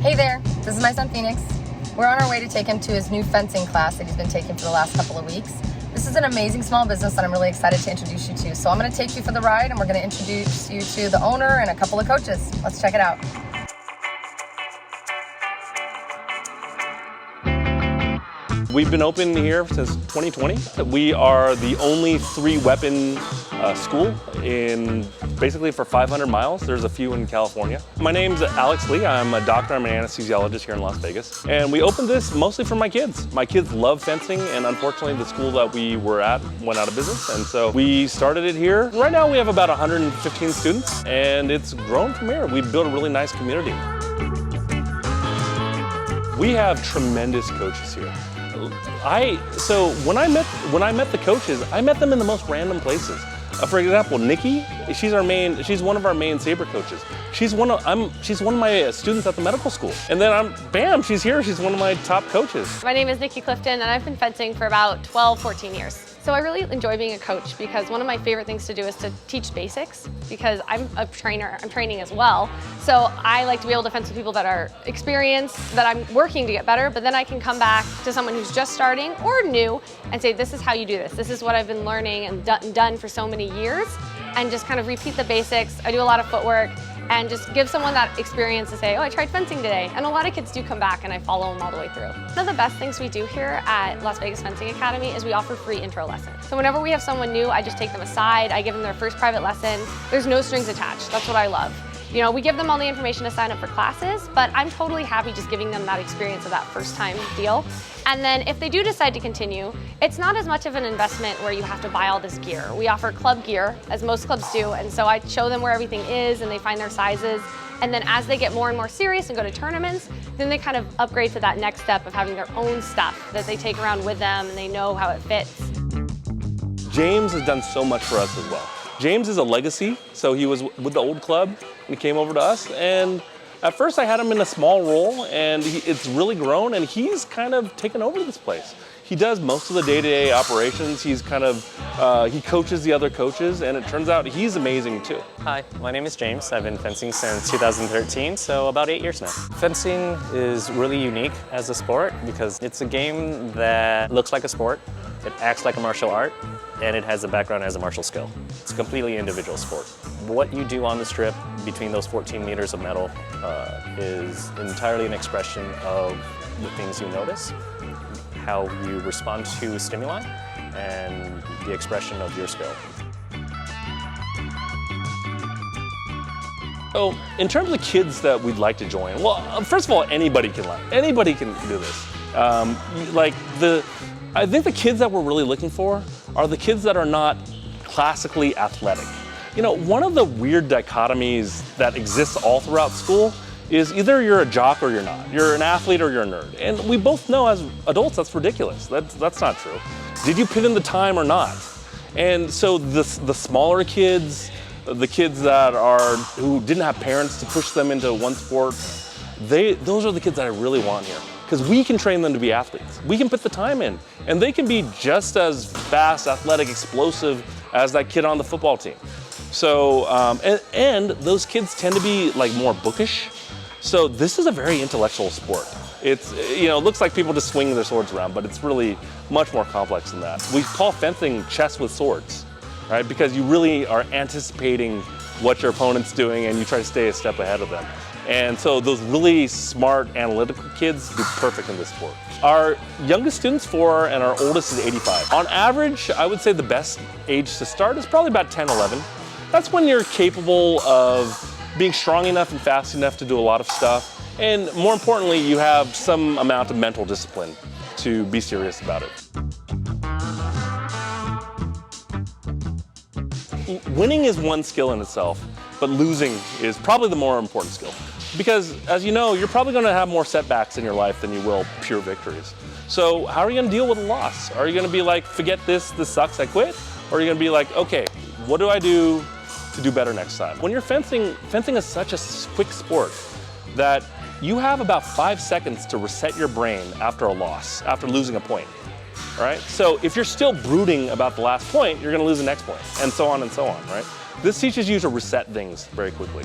Hey there, this is my son Phoenix. We're on our way to take him to his new fencing class that he's been taking for the last couple of weeks. This is an amazing small business that I'm really excited to introduce you to. So I'm going to take you for the ride and we're going to introduce you to the owner and a couple of coaches. Let's check it out. We've been open here since 2020. We are the only three-weapon school in basically for 500 miles. There's a few in California. My name's Alex Lee. I'm a doctor. I'm an anesthesiologist here in Las Vegas. And we opened this mostly for my kids. My kids love fencing, and unfortunately the school that we were at went out of business. And so we started it here. Right now we have about 115 students, and it's grown from here. We've built a really nice community. We have tremendous coaches here. So when I met the coaches, I met them in the most random places. For example, Nikki, she's one of our main saber coaches. She's one of my students at the medical school. And then bam, she's here. She's one of my top coaches. My name is Nikki Clifton, and I've been fencing for about 12, 14 years. So I really enjoy being a coach because one of my favorite things to do is to teach basics, because I'm a trainer, I'm training as well. So I like to be able to fence with people that are experienced, that I'm working to get better, but then I can come back to someone who's just starting or new and say, this is how you do this. This is what I've been learning and done for so many years, and just kind of repeat the basics. I do a lot of footwork and just give someone that experience to say, oh, I tried fencing today. And a lot of kids do come back and I follow them all the way through. One of the best things we do here at Las Vegas Fencing Academy is we offer free intro lessons. So whenever we have someone new, I just take them aside, I give them their first private lesson. There's no strings attached, that's what I love. You know, we give them all the information to sign up for classes, but I'm totally happy just giving them that experience of that first time deal. And then if they do decide to continue, it's not as much of an investment where you have to buy all this gear. We offer club gear, as most clubs do, and so I show them where everything is and they find their sizes. And then as they get more and more serious and go to tournaments, then they kind of upgrade to that next step of having their own stuff that they take around with them and they know how it fits. James has done so much for us as well. James is a legacy, so he was with the old club and he came over to us, and at first I had him in a small role, and it's really grown, and he's kind of taken over this place. He does most of the day-to-day operations. He's kind of, he coaches the other coaches, and it turns out he's amazing too. Hi, my name is James. I've been fencing since 2013, so about 8 years now. Fencing is really unique as a sport because it's a game that looks like a sport, it acts like a martial art, and it has a background as a martial skill. It's a completely individual sport. What you do on the strip between those 14 meters of metal is entirely an expression of the things you notice, how you respond to stimuli, and the expression of your skill. So in terms of kids that we'd like to join, well, first of all, anybody can do this. I think the kids that we're really looking for are the kids that are not classically athletic. You know, one of the weird dichotomies that exists all throughout school is either you're a jock or you're not. You're an athlete or you're a nerd. And we both know as adults that's ridiculous. That's not true. Did you put in the time or not? And so the smaller kids, the kids who didn't have parents to push them into one sport, those are the kids that I really want here. Because we can train them to be athletes. We can put the time in, and they can be just as fast, athletic, explosive as that kid on the football team. So, and those kids tend to be like more bookish. So this is a very intellectual sport. It looks like people just swing their swords around, but it's really much more complex than that. We call fencing chess with swords, right? Because you really are anticipating what your opponent's doing and you try to stay a step ahead of them. And so those really smart, analytical kids do perfect in this sport. Our youngest student's 4 and our oldest is 85. On average, I would say the best age to start is probably about 10, 11. That's when you're capable of being strong enough and fast enough to do a lot of stuff. And more importantly, you have some amount of mental discipline to be serious about it. Winning is one skill in itself, but losing is probably the more important skill. Because as you know, you're probably gonna have more setbacks in your life than you will pure victories. So how are you gonna deal with a loss? Are you gonna be like, forget this sucks, I quit? Or are you gonna be like, okay, what do I do to do better next time? When you're fencing is such a quick sport that you have about 5 seconds to reset your brain after a loss, after losing a point, all right? So if you're still brooding about the last point, you're gonna lose the next point, and so on, right? This teaches you to reset things very quickly.